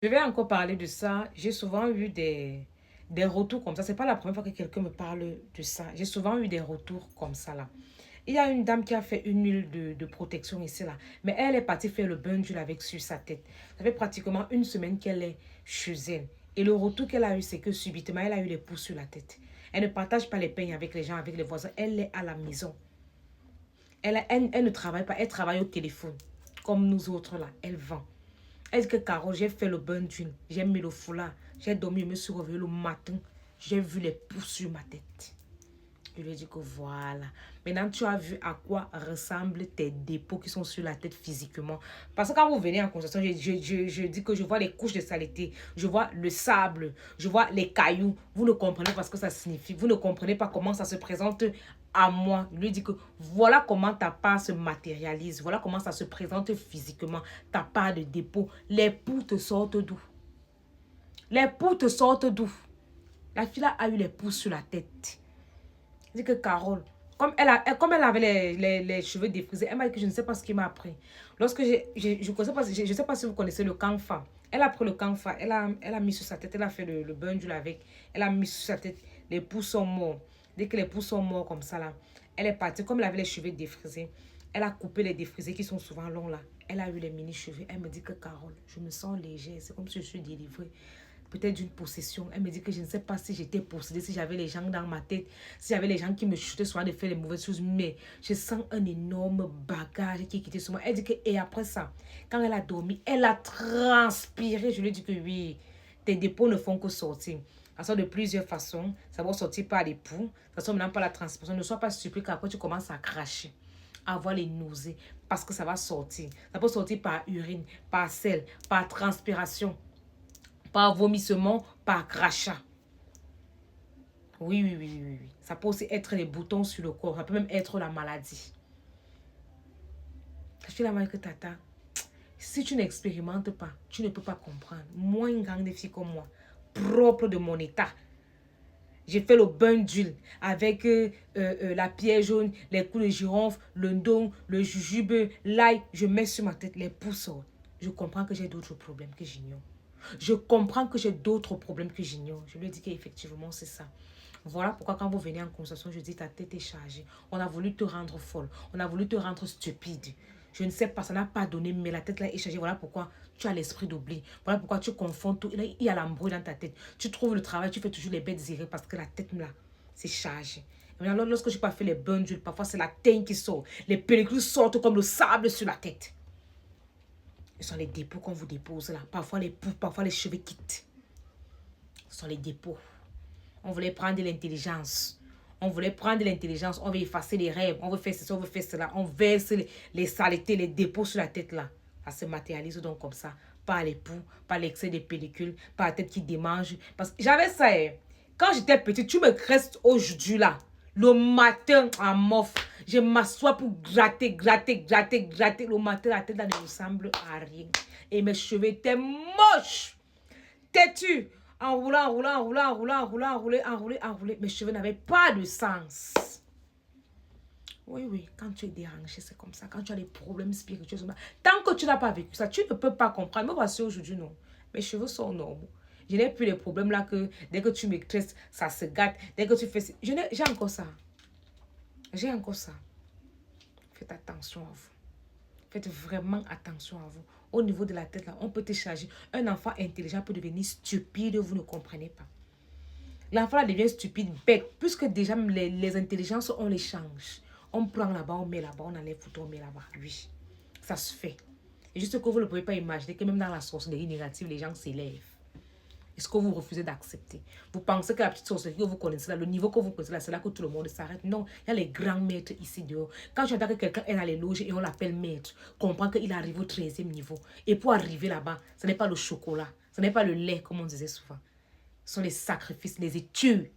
Je vais encore parler de ça. J'ai souvent eu des retours comme ça. C'est pas la première fois que quelqu'un me parle de ça. J'ai souvent eu des retours comme ça là. Il y a une dame qui a fait une huile de protection ici là. Mais elle est partie faire le bain d'huile avec sur sa tête. Ça fait pratiquement une semaine qu'elle est chez elle. Et le retour qu'elle a eu, c'est que subitement, elle a eu les poux sur la tête. Elle ne partage pas les peignes avec les gens, avec les voisins. Elle est à la maison. Elle ne travaille pas. Elle travaille au téléphone. Comme nous autres là. Elle vend. Est-ce que Carole, j'ai fait le bain d'huile, j'ai mis le foulard, j'ai dormi, je me suis réveillée le matin, j'ai vu les poux sur ma tête. Je lui ai dit que voilà. Maintenant, tu as vu à quoi ressemblent tes dépôts qui sont sur la tête physiquement. Parce que quand vous venez en consultation, je dis que je vois les couches de saleté, je vois le sable, je vois les cailloux. Vous ne comprenez pas ce que ça signifie. Vous ne comprenez pas comment ça se présente à moi. Je lui ai dit que voilà comment ta part se matérialise. Voilà comment ça se présente physiquement. Ta part de dépôt. Les poux te sortent d'où? Les poux te sortent d'où? La fille a eu les poux sur la tête. Dit que Carole, comme elle avait les cheveux défrisés, elle m'a dit que je ne sais pas ce qui m'a appris. Lorsque je ne sais pas, je sais pas si vous connaissez le canfa. Elle a pris le canfa, elle a mis sur sa tête, elle a fait le bain d'huile avec, elle a mis sur sa tête, les pouces sont morts. Dès que les pouces sont morts comme ça là, elle est partie, comme elle avait les cheveux défrisés, elle a coupé les défrisés qui sont souvent longs là. Elle a eu les mini-cheveux. Elle me dit que Carole, je me sens légère, c'est comme si je suis délivrée peut-être d'une possession. Elle me dit que je ne sais pas si j'étais possédée, si j'avais les gens dans ma tête, si j'avais les gens qui me chutaient souvent de faire les mauvaises choses, mais je sens un énorme bagage qui est quitté sur moi. Elle dit que, et après ça, quand elle a dormi, elle a transpiré. Je lui ai dit que oui, tes dépôts ne font que sortir. Ça sort de plusieurs façons. Ça va sortir par les poux, ça sort maintenant par la transpiration. Ne sois pas surpris qu'après tu commences à cracher, à avoir les nausées, parce que ça va sortir. Ça peut sortir par urine, par sel, par transpiration, par vomissement, par crachat. Oui, oui, oui, oui, oui. Ça peut aussi être les boutons sur le corps. Ça peut même être la maladie. Je suis la mère que tata. Si tu n'expérimentes pas, tu ne peux pas comprendre. Moi, une grande fille comme moi, propre de mon état. J'ai fait le bain d'huile avec la pierre jaune, les coups de girofle, le don, le jujube, l'ail. Je mets sur ma tête les pouces. Je comprends que j'ai d'autres problèmes que j'ignore. Je comprends que j'ai d'autres problèmes que j'ignore. Je lui ai dit qu'effectivement, c'est ça. Voilà pourquoi quand vous venez en consultation, je dis ta tête est chargée. On a voulu te rendre folle. On a voulu te rendre stupide. Je ne sais pas, ça n'a pas donné, mais la tête là est chargée. Voilà pourquoi tu as l'esprit d'oubli. Voilà pourquoi tu confonds tout. Il y a l'embrouille dans ta tête. Tu trouves le travail, tu fais toujours les bêtes irées parce que la tête là, c'est chargé. Et maintenant, lorsque je n'ai pas fait les bains d'huile, parfois c'est la teigne qui sort. Les pellicules sortent comme le sable sur la tête. Ce sont les dépôts qu'on vous dépose là. Parfois les poux, parfois les cheveux quittent. Ce sont les dépôts. On voulait prendre de l'intelligence. On voulait prendre de l'intelligence. On veut effacer les rêves. On veut faire ceci, on veut faire cela. On verse les saletés, les dépôts sur la tête là. Ça se matérialise donc comme ça. Par les poux, par l'excès de pellicule, par la tête qui démange. Parce que j'avais ça. Quand j'étais petite, tu me restes aujourd'hui là. Le matin en mof. Je m'assois pour gratter, gratter, gratter, gratter. Le matin, la tête là ne ressemble à rien. Et mes cheveux étaient moches. Têtu, enroulant, enroulant, enroulant, enroulant, enroulant, enroulé, enroulé, enroulé. Mes cheveux n'avaient pas de sens. Oui, oui, quand tu es dérangé, c'est comme ça. Quand tu as des problèmes spirituels, tant que tu n'as pas vécu ça, tu ne peux pas comprendre. Me voici aujourd'hui, non. Mes cheveux sont normaux. Je n'ai plus les problèmes là que dès que tu me tresses, ça se gâte. Dès que tu fais... J'ai encore ça. J'ai encore ça. Faites attention à vous. Faites vraiment attention à vous. Au niveau de la tête, là, on peut te charger. Un enfant intelligent peut devenir stupide, vous ne comprenez pas. L'enfant devient stupide, bête, puisque déjà les intelligences, on les change. On prend là-bas, on met là-bas, on enlève photo, on met là-bas. Oui, ça se fait. Et juste que vous ne pouvez pas imaginer que même dans la sorcellerie négative, les gens s'élèvent. Est-ce que vous refusez d'accepter? Vous pensez que la petite sorcellerie que vous connaissez là, le niveau que vous connaissez là, c'est là que tout le monde s'arrête? Non, il y a les grands maîtres ici dehors. Quand tu entends que quelqu'un est dans les loges et on l'appelle maître, comprends qu'il arrive au 13e niveau. Et pour arriver là-bas, ce n'est pas le chocolat, ce n'est pas le lait, comme on disait souvent. Ce sont les sacrifices, les études.